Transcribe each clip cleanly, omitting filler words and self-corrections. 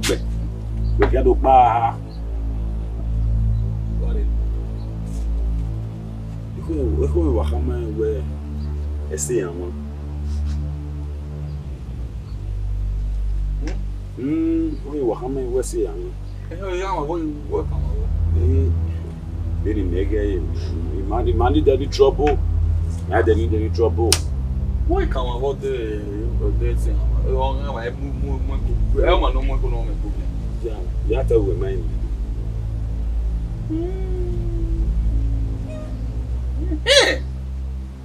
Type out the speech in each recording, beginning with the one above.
be. We get up ba. We go wa kama we ese yan. We wa kama we ese yan. Ya ma go work am. Very nigga, man did any trouble. I didn't any trouble. Why come about the thing? No more economic. Yeah, you have to remind me.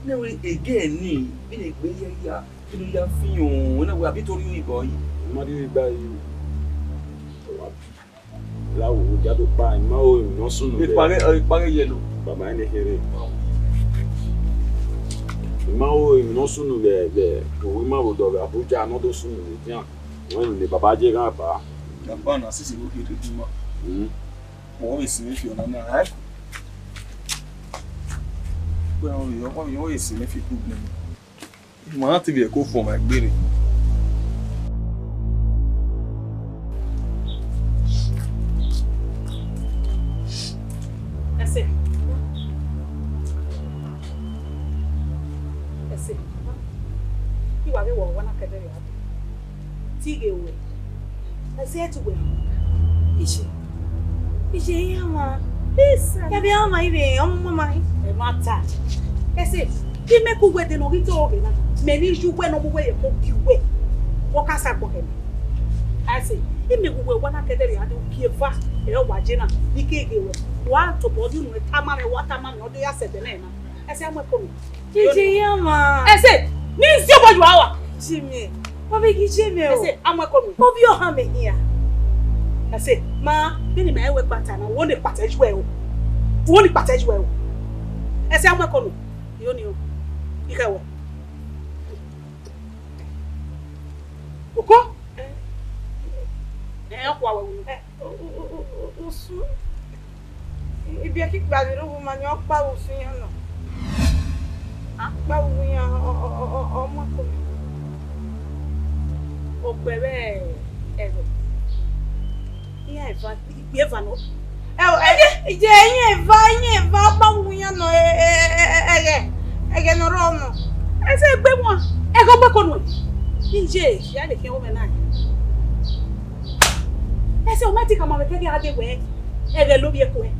No, again, me, in a way, ya, you know, you when I will be told you, boy, Money by you. Lá o gado pai, mal nosso no. Ele paga yellow. Baba ainda querer. Mal nosso no de o irmão do Abuja não do sul no tinha. Quando o baba chega para. Capaz não se o que ele tuma. O esse me fio na na. Eu esse me fio tudo. Mas teve que for mais bem. Tigewe. I said to win. Is she yama? Listen. Yabiama ibe mama. E mata. I said, "Give me ku wedding no hito oge na. Many you we no we ko biwe. What asa ko he. I say, "Give me ku we wana kedere ade kieva. E o waje na. Dikegewe. Wa to body no tamare waterman no dey asset na na." I say, "Am ko mi." Ije yama. I say, "Ni si o boju awa." Jimmy. What make you Jimmy? I say, "Am ko mi." What your hand here? I say, "Ma, bini me we pata na wo ni pateju e o." Wo ni pateju e o. I say, "Am ko mi." Yo ni o. Ikewo. Oko? Kwa we. Usu. Ibi aki gba ro wo ma ni o pa usu yan na. Ah, pa wo yan ọmọ ko mi. O pere ero. Iya eva, eva no. Je yin eva pa wo yan no ege no ro no. E se gbe won. E go gbe konu. Nje, ya le ke o me na. E se o ma ti ka ma me ke ade we. Ege lo bi eko e.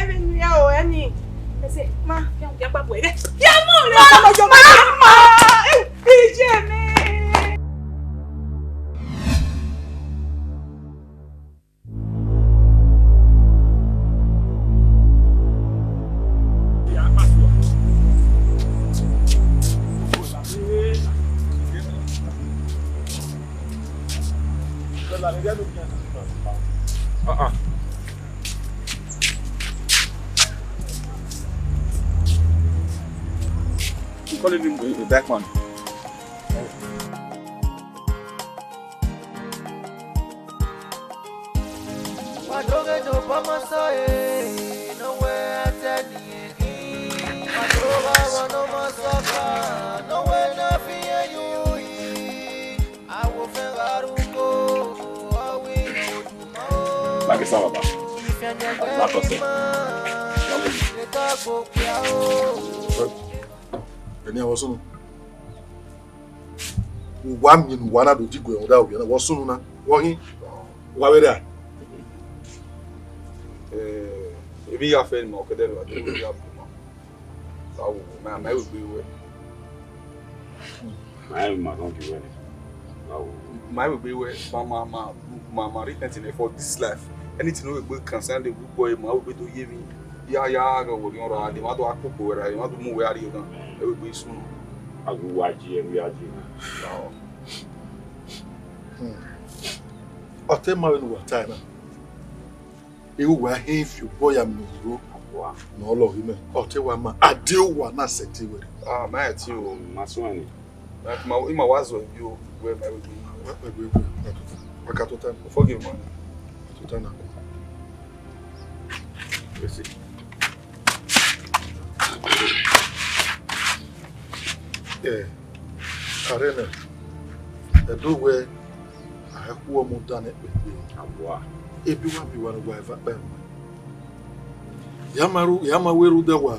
Even ya o any. E se ma, ya pa bo e. Ya mo le ma. Ije mi. Calling him the back man. Eni awosunu. Wa minu wa na do jigwe on da obi na wosunu na. Wo hin. Wa we da. Ebi ya fe mo kedere wa de ya mo. Sawo ma ma we we. Ma don't be ready. My we ma repenting for this life. Anything we concern the boy ma we do ye me. Ya go wo yon ra de ma do akoko ra ma do mu we ari gan. E we sunu. Agu waji e we aji. Ote ma we no time na. Ewu wa hin fi boy am no ro. No lo hime. Ote wa ma ade wa na seti we. Ah ma ati o Maswani. ma ima wazo you we ma we. Wakato time. Forgive man. Tutana. Esse. Arena. Do we who are more done it with me. Everyone be one wife at them. Yamaru the wa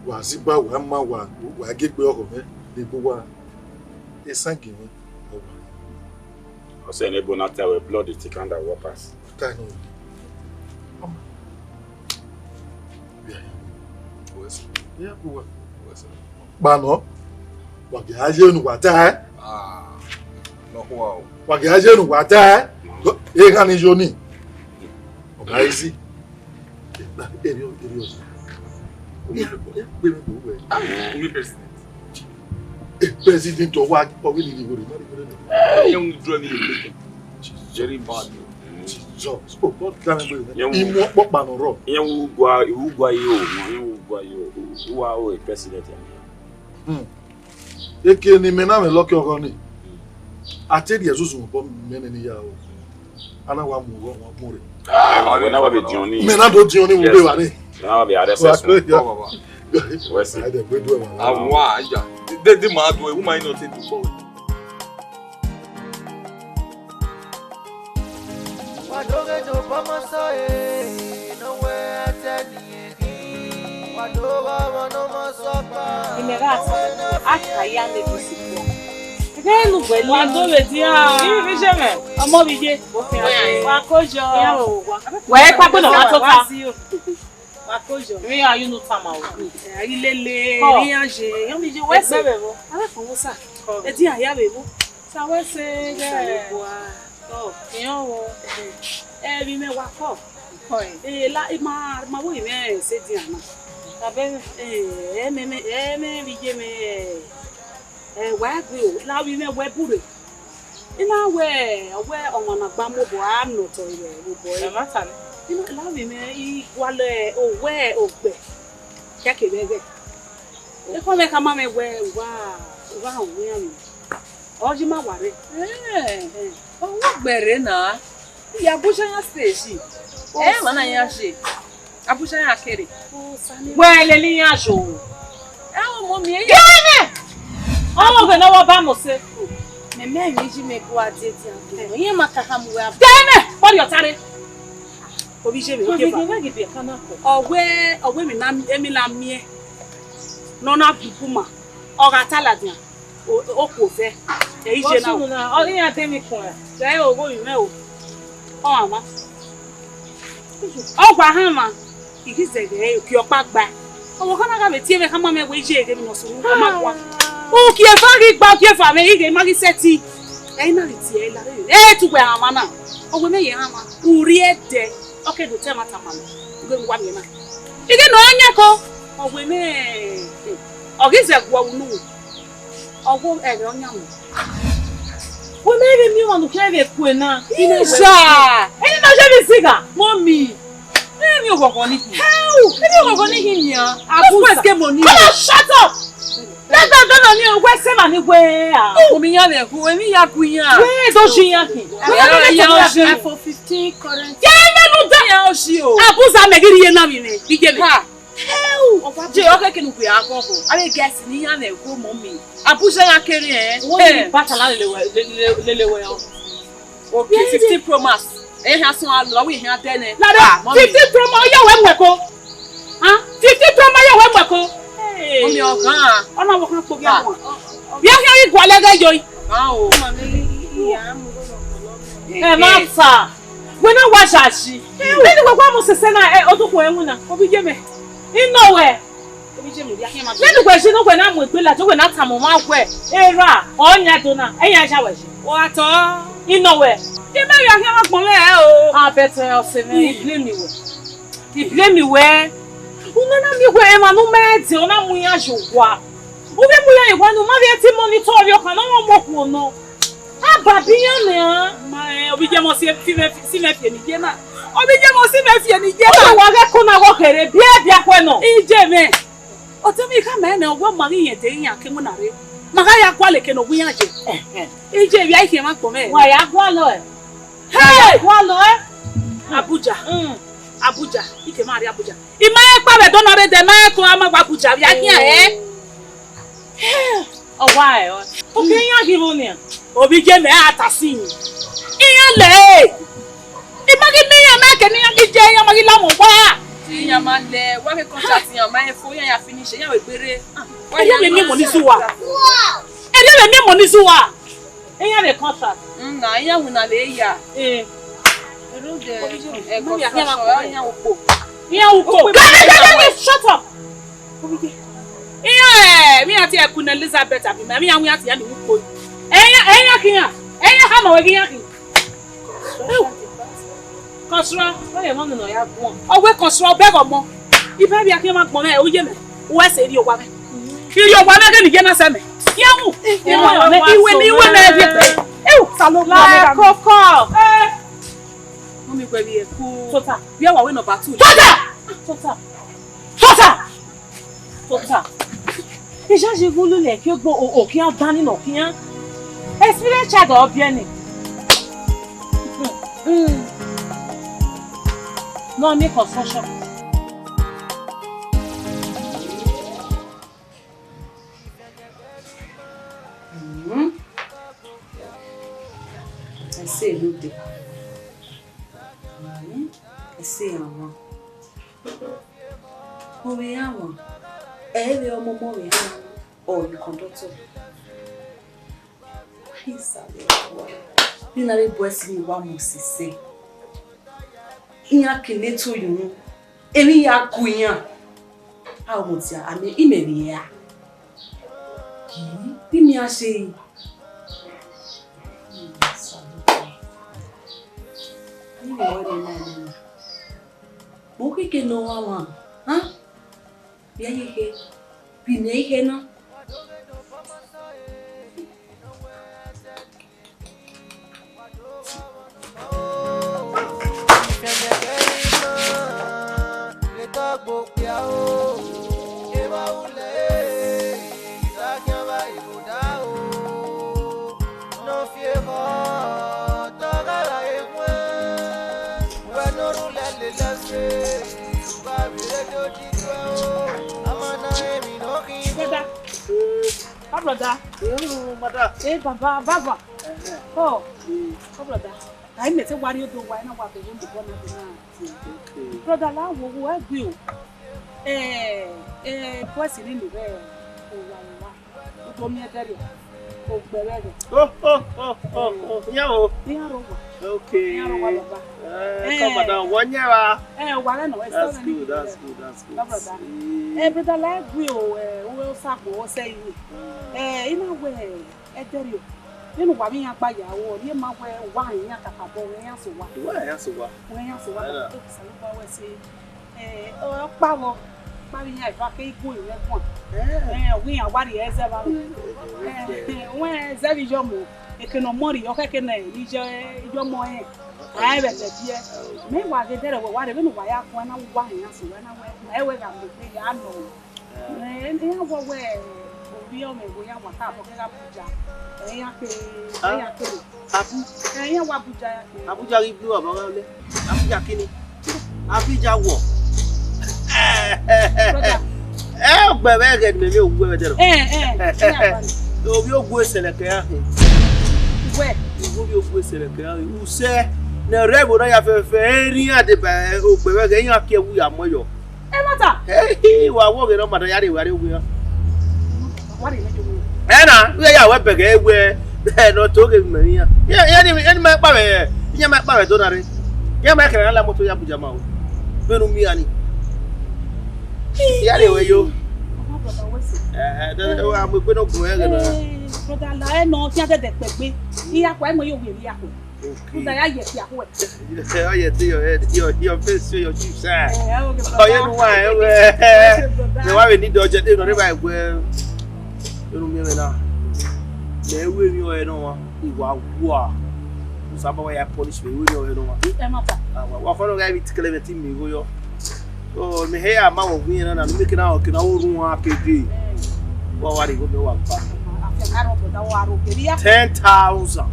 was it about 1 month, where I get back of it, the boy. They sank him. I say, Nebo not tell a blood is taken under warpers. Yeah, Bano, what the Asian water? No, wow. What the Asian water? You can is your knee. I see. President of what? Young drawing very bad. Jesus. Oh, what can I do? You what man or You go, you are a president. You can't even lock your honey. I tell you, Jesus will bomb many years. And I want more. I will never be Johnny. Men are not Johnny will be ready. Now the other What's side. The mad way, who might not take the phone. Mi ayu no tama o. Ilele, ri anje, yo mi je wese. Awe fun wo sa. E ti aya be wo. Sa wese je. Oh, eyan wo. Bi me wa ko. La ma wo me se di ana. Tabe me bi je me wa gbe o. La wi me we bure. Ina we omo na gba mo bo am no to ye wo boy. E mata ni. You know, love me, equal where ogbe. Check it again. If I make a mammy wear, wow, we are. Oh, you might worry. Oh, what better now? Ya bushanya station. Man, I yashi. A bushanya carry. Well, Lelia show. Oh, mommy, oh, the no vamos. Me make what it is. You must have well. Damn it! What you're telling? Obije me okay ba owe mi na emi la mie no na bukuma o ga taladian o ko fe e ije na o yin atemi kun e owo mi me o ama o gba han ma ikize de ki opa gba owo kana ga be ti e ka ma me we ije ege mi no so o ma wa o ki e fa ri gba ki e fa me ige ma ri seti e na ri ti e la e tu gbe ama na owe me ye ama uri e de. Okay, do tell Mata man. Go and one man. You get no anyako. Or we may. Or is a woman. Or go and on yam. We made me want to carry a queen now. Sha! Any no cigar. Mommy. Let me walk on it. How? Let me walk on it here. I put game on you. Shut up! That's not on you. Where's the money? Where? Who any yakuya? Where does she yaki? I for 15 current. Abuza megiri na mi ne dige me ha je o keke nu ku ya ko ko ale guess ni ya na ego mommy abuza ya kere won batala lelewe okay 50 pro max e ha so alo we ha de ne 50 pro max ya we mweko ha 50 pro max ya we mweko mommy ogan ona wo kan po bi awon bi ya ri gwa lege yo ha o mommy ya mu go ma ta we na wash ashi ni gbogbo mo sese na odukun emu na obije me ino we obije me bi akin ma ni gbo se no gbe na mo gbe la to gbe na ta mo ma gwe era onya do na eyan sha we o ato ino we ti me ya akin ma gbon le o a bete o se me blame me we una na mi gwe e ma no me ti ona mu ya jogwa o be mu ya igwa no ma bi ti monitor yo kan no mo ku no Ababiyan na ma obije mo si me fie ni je na obije mo si me fie ni je na wa ge ko na wo kere bia kwe no ije me o te mi ka me na wo ma ri yen te yin ake mu na re ma ga ya kwa le ke no gun ya je ije bi ai ke ma po me wa ya kwa lo e hey kwa lo e Abuja ike ma ri Abuja I ma e pa be do na re de ma e ko ama gba Abuja bi akin e oh why okay yan give on Obije me atasin. Iya le. Imagi mi ya ma ke ni ya ki je yan magi la mo wa. Ti yan ma le wa ke contract yan ma e fo yan ya finish yan we gbere. Wa ya le mi mo ni suwa. Wow. E le mi mo ni suwa. E yan le contract. Na yan wu na le ya. Ero de e ko so yan wo po. Yan wo po. Shut up. Iya mi ati ekun Elizabeth abi mi yan wi ati ya ni wo po. Eyan kiyan. Eyan ha mo we kiyan ki. Kosra, o ye mo no ya gbon. O we kosra be go mo. Ibe bi akin ma gbon me o ye me. O se ri o wa me. Iri o wa me ke ni je na se me. Yawu. Iwe na e bi pe. Salo la koko. Mami pe bi e ku. Tota. Bi awa we number 2. Tota. Déjà j'ai voulu les que bon o ki an dan ni no ki an. Experience child o bien ni. No me construction. I say look there. I say awon. O we awon. We omo mo we awon. Oh, the conductor. He's a you know the boys me wa mo sise. Iyan kele to yun. Emi ya ku yan. A o mo ti a mi imeri ya. Ki bi mi a se ni mo re na. Mo ke no wa wa. Ha? Ya ye bi ne he no. Brother. Mother. Baba. Oh, brother. I met a warrior do why not what the room before nothing. Brother, la wo I will. Person in the way. Oh, told me a daddy. Oh, berry. Oh, yeah. Okay. Come down 1 year. That's good. Brother, like will sabo say, in a way, a daddy. You know what we have by your you might wear wine, Yakabo, answer what? Oh, Pablo, Maria, if I can't go in that one. We are what he has ever. When Zavi Jomo, you can money, or can your money. I have it here. Meanwhile, they did whatever why I want to wine answer when I went on the day I know. And in our way, we are what happened. Abuja ri blue aba ole. Abuja kini. Abuja wo. Gbere get me ogbu e dero. Obi ogbu eseleke ya. Obi ogbu eseleke ya. Use na rebo na ya fefe eri ade ba ogbere ge yan ki ewu ya moyo. Mata. Wa wo ge no mata ya re wa re wu ya. What is it? Na we ya we bege egwe no to ge me ya. Ya ni ma pa me. Ya ma pa me do na re. Ya ma kere la moto ya Abuja ma o. Benu mi ani. Ya le we yo. I'm going to go ahead. Brother, la no ti ade de pegbe. Iya ko e mo yo we ri ako. Brother, ya ye ti ako e. Oh, yeah, to your head. Your face, your cheeks. Oh, you know why? The why we need to just no river well. You know me now. Le we mi o no wa. Iwa wa. Usaba wa ya polish me we o no wa. E mata. Wa follow guy with clemency me go yo. Oh, me here am wa wi na me make na o kina o run wa pege. Wa wa ri go me wa pa. 10,000.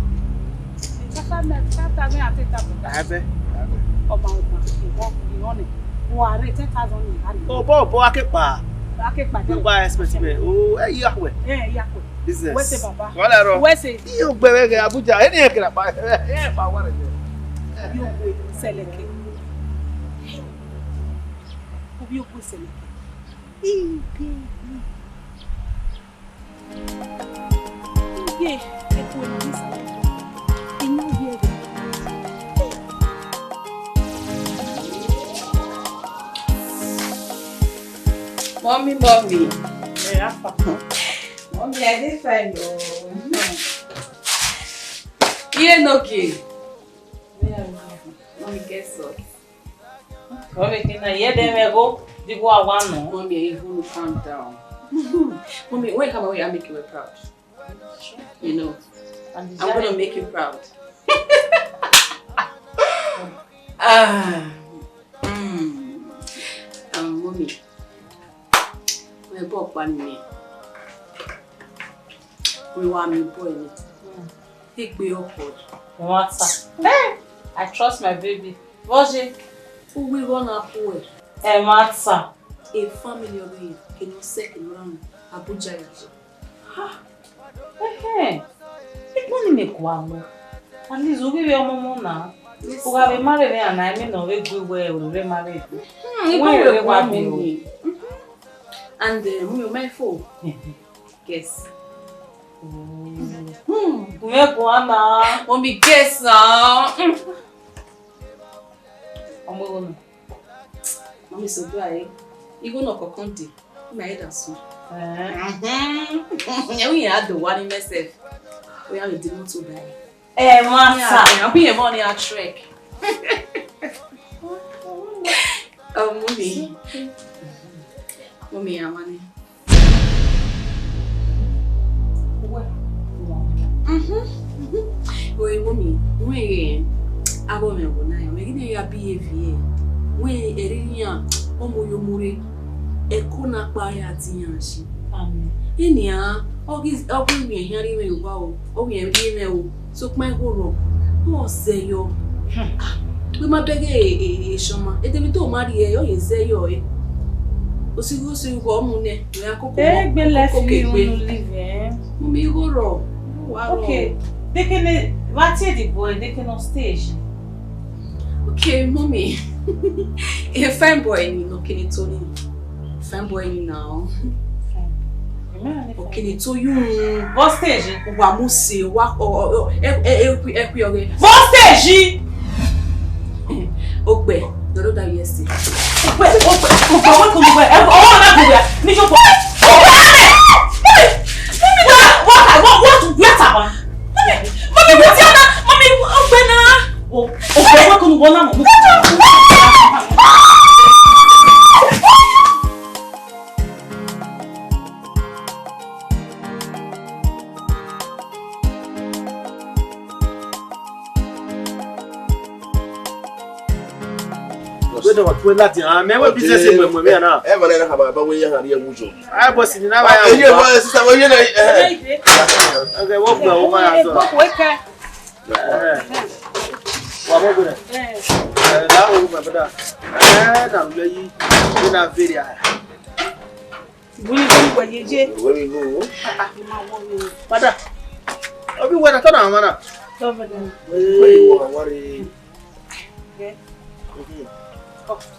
Oh, Bobo, I keep pa. Why expect me? Oh, Yahweh. Yahweh. Business. Where's the Baba? Whatever. Where's it? You beg Abuja. Any can buy. Yeah, but what is it? You will sell it. You will sell it. Mommy. Yeah, Mommy, I did find you. Yeah, okay. Mommy, guess what? Mommy, can I hear them go? They go a one. Mommy, you will calm down. Mommy, when you come away, I'll make you proud. You know, I'm going to make you proud. Mommy, we bought one me. We want me boy. Take me upward. What's that? I trust my baby. Roger. Who we run up with? Matter. A family of you cannot second round Abuja. It won't make one. At least we'll give you a moment now. Who have married and I mean, no, we go where we married. And we my phone. Guess. Mommy, guess Mommy, so do I. You go no coconti. My head as soon. We had the one in myself. We have a demo to buy. Master. We have money at Trek. Mommy. Mommy, I'm money. Wait, mommy. Wait. I go me go na. Me gina ya behavior. Wait, erinya. Omo yomure. Eko na pa ya tiyanshi. Amen. Enia, ogis ogun mi ehari me uba o. O mi eri me o. So my horo. Mo say yo. We ma bege shoma. E temi to marry e, o ye say yo e. Osigo si go mu ne. We akoko. Gbe left you live. Mommy horo. Okay. They can what's the boy? They can on stage. Okay, mommy. A fine boy ni no kini to ni. Fine boy ni now. Okay, ni to you. What stage? Wa mu se wa ekwi oge. What stage? Ogbe, do that yesterday. Ogbe, what come where? Oh, na go where? Ni jo po. Mommy, what's your name? Mommy, open up. Okay, what can you want to We're not never business in women now. Ever have a way you I was in now. Okay, what go my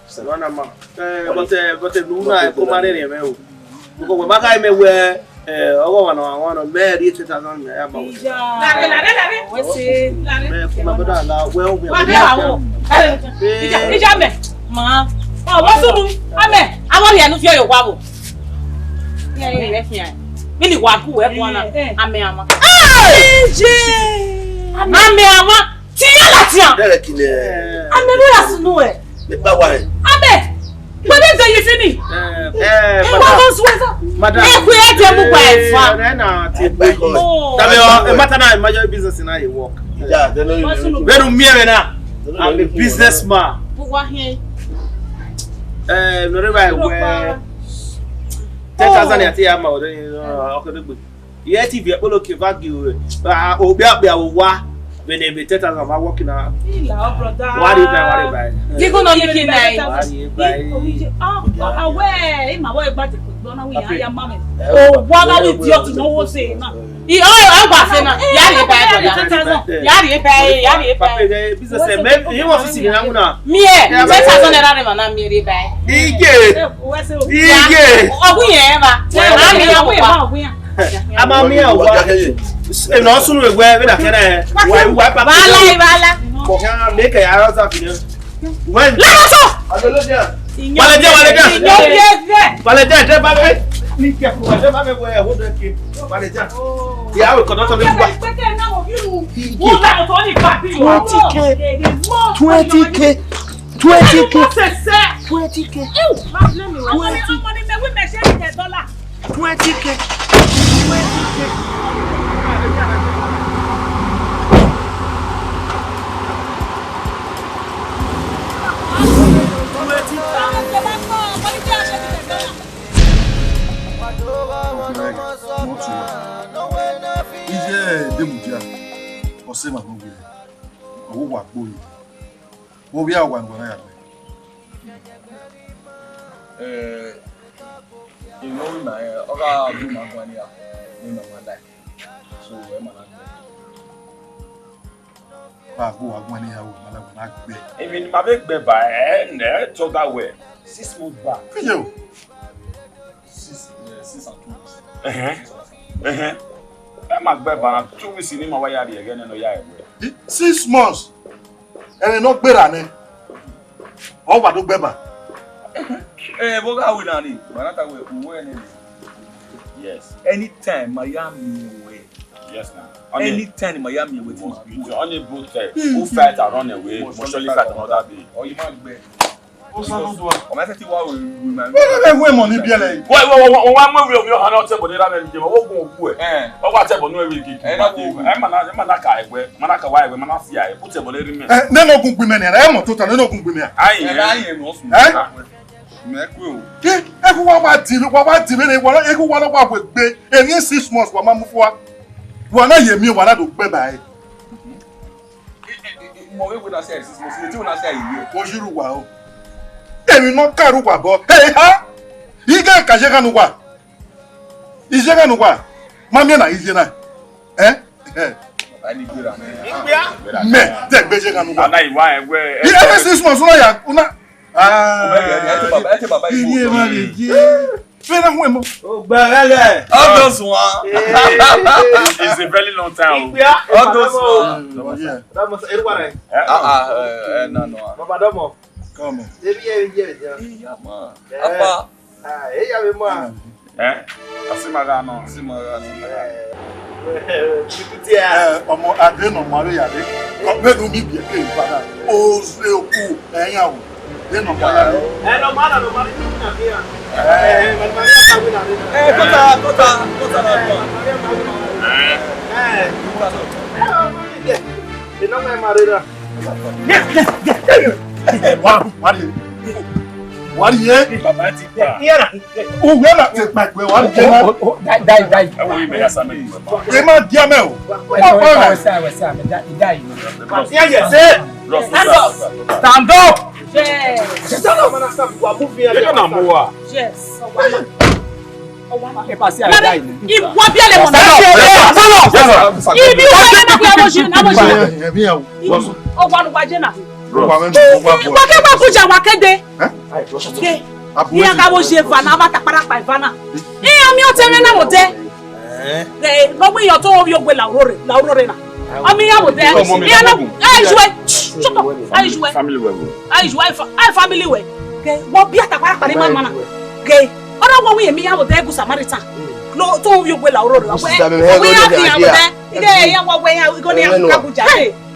Savannah ma. But Luna commander me. Because we make me wear ogo wana me 2000 me about. What's it? My brother la well we. Ma. Oh, what's up? Amen. I want you to fear your wabo. Yeah. Really waku we bona. Amen ama. Amen ama. Tia la tia. Amen we asunu e. Abe, what is that you finish? Madam, my business in I work. Yeah, they know. I'm a businessman. No, 10,000 at the amount. Yeah, TV, okay, value. when they be 10,000 I'm working out. Ila brother. Worry by. You go no yiki nai. Away, my boy back to Donna we are mammy. Oh, one hour idiot no one say na. I gba se na. Yari pay. Business man, he wants to see na una. Me 10,000 naira re na me re pay. Ige. Ogun yen ba. Ama mi awa. E no sunu egwe na kere. Wa papa. Bala. Ko kan make ya rosa fini. When. Laso. Valede ba me. Ni ke ko de ba me wo e ho de ke. Valede. Ya we ko do so me gba. 20K. Demudia, or say my movie. Or what boy? What we are one when I am. You know, my other woman one year in my life. So, I'm go money out. Even my big baby, and told that way. 6 months back. You 6 and 2 weeks. I'm a baby, 2 weeks in my way again and no 6 months. And not better. Oh, what do baby? What are we doing? But yes. Anytime Miami away. Yes, now. Anytime in Miami with you only both who fight and run away, mostly fight another day. Or you might be. Money be like. One movie of your hand table, the other table, or whatever, no, we get. Manaka, Manaka, put a bolero. No, no, good women, and I'm not totally no good women. I am also. Everyone what with be and 6 months for mamma for. One year me, one I do bye. More would I say 6 months, you not say you. Oh, wow. And you not Karuwa, boy. Hey, ha? You got Kajaganua. Is Jaganuwa? Mamma is yana. Eh? I need good on me. That Bejaganua. And I why where 6 months, una. August one. It's a very long time. August one. No. Come on. Ọmọ adé nà mọ́rí yàrá ọ̀gbẹ́ni omi bìí ké ìpadà ó ṣe òkú ẹ̀yìn àwọ̀ dé nà mọ́rí yàrá. No matter no matter you na here. What are you? Baba ti pa. Oh, we are not take my way. What die. I will be a salmon. We might diamel. Stand up. Stand up. Yes. Stand up and stop. You are moving. You na moa. Yes. Other one we me have there go Samaritan. No, to you go la road. We have there. Ide ya wa we go ni Abuja.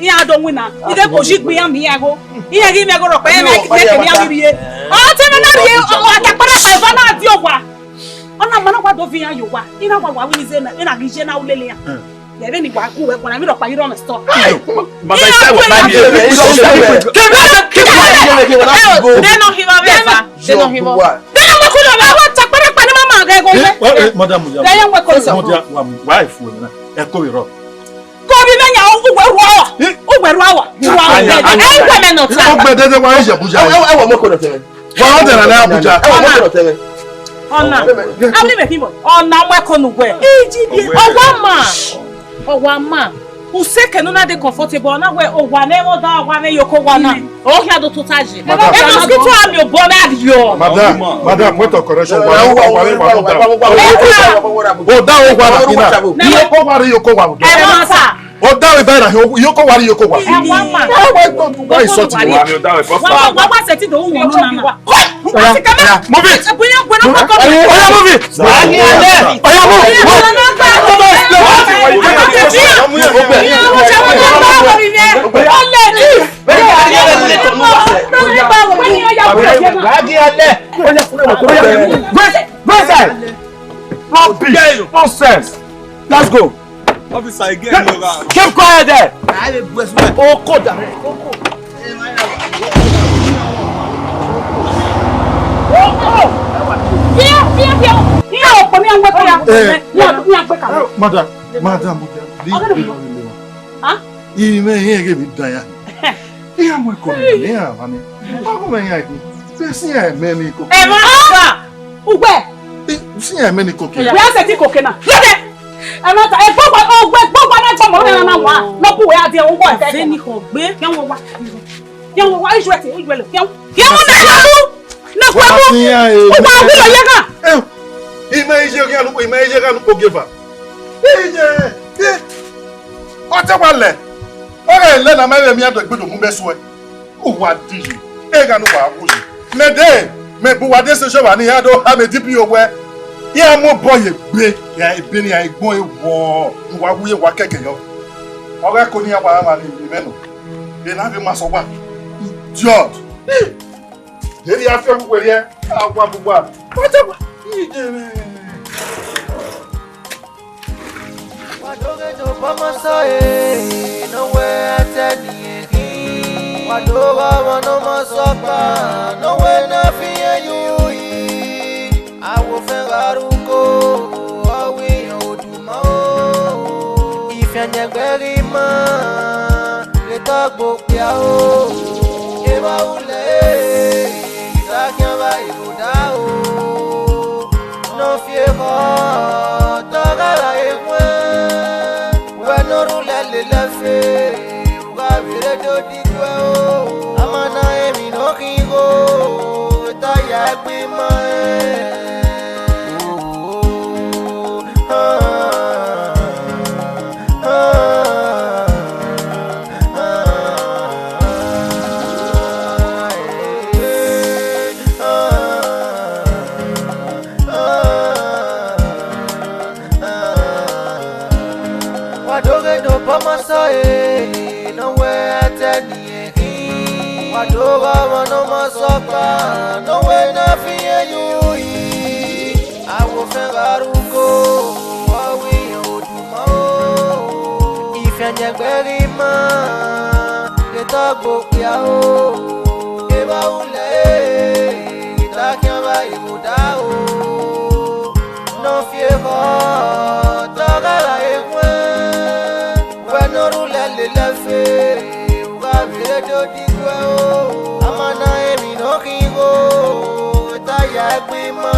Iya don win na. Ide ko shit me am here go. Iya give me go rope na make me am biye. O te na rie o atakpara pa fa na ati ogwa. Ona mana kwa do fi an yo wa. Ina wa wa we say na ina gi je na ulele ya. Ya be ni wa ku we na mi ro pa hiro na store. But I say what I mean. They no him over. They no him over. Madam, wife, menya ugweruawa. Ogbedede wa ije Abuja. Ewo mo ko do teme. Wa dara na Abuja. Ewo mo ko do teme. Ona. Amli me kibo. Ona mweko nugwe. Iji Ogwama. Useke no na dey comfortable na we ogwane mo da ogwane yoko wana. O hia do tutaji. E mosquito am yo bona dio. Madam, wait to correction. O da ogwara kina. Yoko wari yoko wa. O da we bera yoko wari yoko wa. Why so ti wa mi o da we first. Wa seti do won no na. Move it. Oya move it. Nonsense. Let's go. Officer again. Keep quiet there. Oh, koda. Madam, ime here give it daya. Iya mo ko ni ya mami. Ako me ya ki. Si ya me ni ko. E ma ugbe. Si ya me ni ko ke. We ase ti koke na. Lode. E ma ta e gbogbo na gbo mo na wa. No ku we ade o wo e fe ni ko gbe. Yan wo wa. Yan wo wa ijo ete o ijo le. Yan wo na lu. Na ku mu. O wa wi lo ye kan. Ime ije kan ko geva. Ije. O te wa le. Ore le na me mi ado gbedo mu beso e. O wa di. E ga no wa wo yi. Mede me bu wa de se so wa ni ado ha me dipi owe. Ya mo boy gbe ya ebe ni ya igbon ewo. Wa wuye wa keke yo. Ore ko ni ya wa ma ni menu. E na bi ma so wa. Idiot. Deri afi bu were e. Awa bu wa. O te wa. Wadogo pama soe no we atani wadogo wono masopa no we na fiye yui awo fegaruko awi oduma o ifyanya gberima letagbo pia o eba ule isakia ba iruda o no fiego togala egwe la fe uga vire do digwe o amana emi no kingo ta ya gbe ma no we atani wadogo wono masopa no we na fiye yui awo fegaruko awi oduma o ifyanya gberima letagbo pia o eba ule itakia ba ibuda o no fiego togala egwe la fe uga vire do digwe o amana emi no kingo ta ya gbe ma